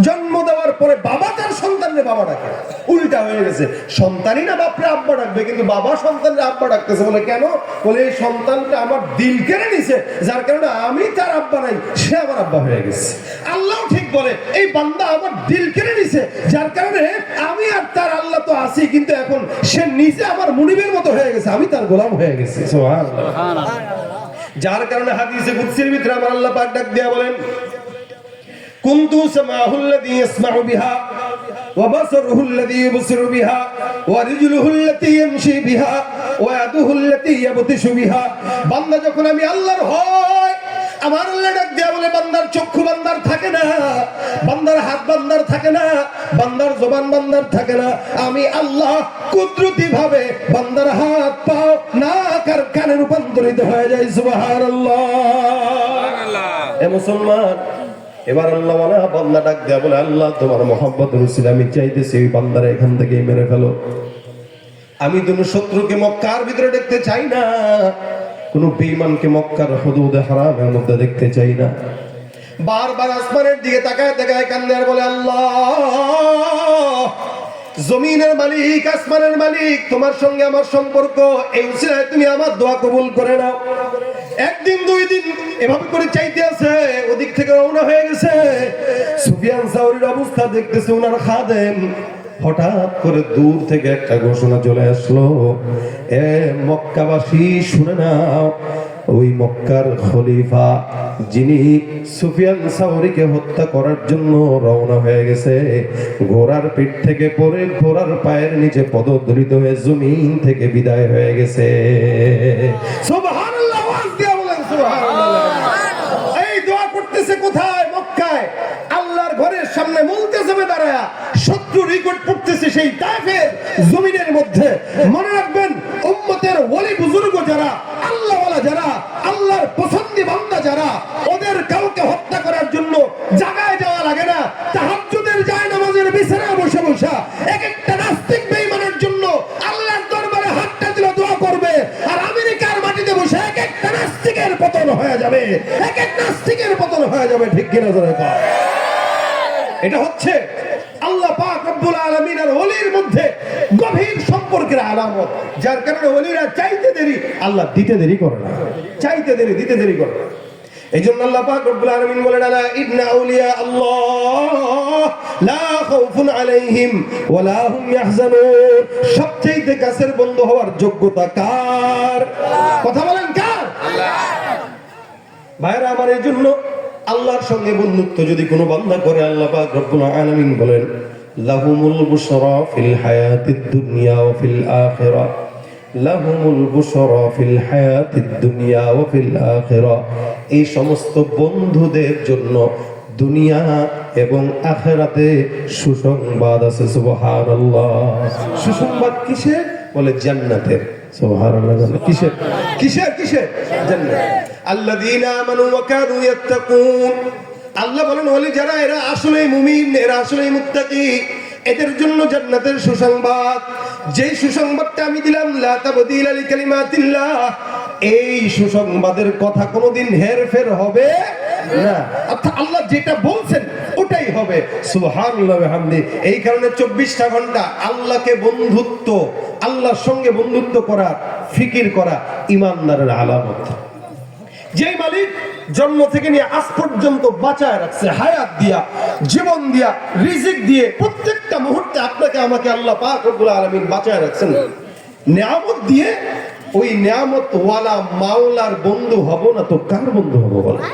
জন্ম দেওয়ার পরে বাবা তার সন্তানরে বাবা ডাকে, উল্টা হয়ে গেছে। সন্তানই না বাপরে আব্বা ডাকবে, কিন্তু বাবা সন্তানরে আব্বা ডাকতেছে। বলে কেন? বলে এই সন্তানটা আমার দিল কেড়ে নিছে, যার কারণে আমি তার আব্বা নাই, সে আমার আব্বা হয়ে গেছে। আল্লাহ ঠিক বলে এই বান্দা আমার দিল কেড়ে নিছে, যার কারণে আমি আর তার আল্লাহ তো আছি, কিন্তু এখন সে নিজে আমার মুনিবের মতো হয়ে গেছে, আমি তার গোলাম হয়ে গেছি। সুবহানাল্লাহ। যার কারণে হাদিসে কুদসির ভিতরে আমার আল্লাহ পাক ডাক দিয়া বলেন, কুনতু সামাহুল্লাযী ইয়াসমাউ বিহা ওয়া বাসারুহুল্লাযী ইবসিরু বিহা ওয়া রিজলুহুল্লাতী ইয়ামশি বিহা ওয়া ইয়াদুহুল্লাতী ইয়াবতিশু বিহা। বান্দা যখন আমি আল্লাহর হয়, আমার আল্লাহ ডাক দিয়া বলে বান্দার চক্ষু বান্দার থাকে না, বান্দার হাত বান্দার থাকে না, বান্দার জবান বান্দার থাকে না। আমি আল্লাহ কুদরতি ভাবে বান্দার হাত পাও নাক আর কানে রূপান্তরিত হয়ে যায়। সুবহানাল্লাহ। এ মুসলমান, এবার আল্লাহ ওয়ালা বান্দা ডাক দেয়া বলে, আল্লাহ তোমার মহব্বতের উসিলা আমি চাইতেছি ওই বান্দারে এখান থেকে মেরে ফেলো। আমি কোন শত্রুকে মক্কার ভিতরে দেখতে চাই না, কোন বেঈমানকে মক্কার হুদুদে হারামের মধ্যে দেখতে চাই না। বারবার আসমানের দিকে তাকায় তাকায় কান্দে আর বলে, আল্লাহ জমিনের মালিক, আসমানের মালিক, তোমার সঙ্গে আমার সম্পর্ক, এই উসিলায় তুমি আমার দোয়া কবুল করে নাও। একদিন দুই দিন এভাবে করে চাইতে আছে, ওদিক থেকে রওনা হয়ে গেছে। সুফিয়ান সাওরীর অবস্থা দেখতেছে ওনার খাদেম। হঠাৎ করে দূর থেকে একটা ঘোষণা চলে আসলো, এ মক্কাবাসী শুনে নাও, ওই মক্কার খলিফা যিনি সুফিয়ান সাওরীকে হত্যা করার জন্য রওনা হয়ে গেছে, ঘোড়ার পিঠ থেকে পড়ে ঘোড়ার পায়ের নিচে পদদলিত হয়ে জমিন থেকে বিদায় হয়ে গেছে। সুবহানাল্লাহ। আওয়াজ দিয়ে বলেন সুবহানাল্লাহ। এই দোয়া করতেছে কোথায়? মক্কায়, আল্লাহর ঘরের সামনে মুলতাজিমে দাঁড়ায়া শত্রু রেকর্ড পড়তেছে সেই তায়েফের জমিনের মধ্যে। মনে রাখবেন, উম্মতের ওলি বুজুর্গ যারা, আল্লাহ ওয়ালা যারা, আল্লাহর পছন্দি বান্দা যারা, ওদের কাউকে হত্যা করার জন্য জায়গায় যাওয়া লাগে না। তাহাজ্জুদের যায় নামাজের বিছানায় বসে বসে এক একটা নাস্তিক বেঈমানের জন্য আল্লাহর দরবারে হাতটা দিলে দোয়া করবে, আর আমেরিকার মাটিতে বসে এক একটা নাস্তিকের পতন হয়ে যাবে, এক এক নাস্তিকের পতন হয়ে যাবে। ঠিক কিনা জোরে কর। এটা হচ্ছে আল্লাহ পাক রব্বুল আলামিন আর ওলির মধ্যে গভীর সম্পর্কের আলামত, যার কারণে ওলিরা চাইতে দেরি, আল্লাহ দিতে দেরি করে না। চাইতে দেরি, দিতে দেরি করে না। এইজন্য আল্লাহ পাক রব্বুল আলামিন বলেন, আলা ইন্না আউলিয়া আল্লাহ লা খাউফুন আলাইহিম ওয়া লা হুম ইয়াহজানুন। সবচেয়ে কাছের বন্ধু হওয়ার যোগ্যতা কার? কথা বলেন কার? আল্লাহ। ভাইরা আমার, এইজন্য আল্লাহর সঙ্গে বন্ধুত্ব যদি কোনো বান্দা করে, আল্লাহ পাক রব্বুল আলামিন বলেন, লাহুমুল বুশরা ফিল হায়াতিদ দুনিয়া ওয়া ফিল আখিরাহ, লাহুমুল বুশরা ফিল হায়াতিদ দুনিয়া ওয়া ফিল আখিরাহ। এই সমস্ত বন্ধুদের জন্য দুনিয়া এবং আখিরাতে সুসংবাদ আছে। সুবহানাল্লাহ। সুসংবাদ কিসের? বলে জান্নাতের। সুবহানাল্লাহ। কিসের? কিসের? কিসের? জান্নাত। আল্লাযীনা আমানু ওয়া কানু ইয়াত্তাকুন। আল্লাহ বলেন, ওলি যারা, এরা আসলেই মুমিন, এরা আসলেই মুত্তাকি, এদের জন্য জান্নাতের সুসংবাদ। যেই সুসংবাদটা আমি দিলাম, লা তাবদীলা লিকালিমাতিল্লাহ, এই সুসংবাদের কথা কোনোদিন হেরফের হবে না। অর্থাৎ আল্লাহ যেটা বলছেন ওটাই হবে। সুবহানাল্লাহ ওয়া বিহামদি। এই কারণে 24টা ঘন্টা আল্লাহকে বন্ধুত্ব, আল্লাহর সঙ্গে বন্ধুত্ব করা, ফিকির করা ঈমানদারের আলামত। যে মালিক জন্ম থেকে নিয়ে আজ পর্যন্ত বাঁচায় রাখছে, হায়াত দিয়া, জীবন দিয়া, রিজিক দিয়ে, প্রত্যেকটা মুহূর্তে আপনাকে আমাকে আল্লাহ পাক রব্বুল আলামিন বাঁচায় রাখছেন নিয়ামত দিয়ে, ওই নিয়ামত ওয়ালা মাওলার বন্ধু হব না তো কার বন্ধু হব বলেন?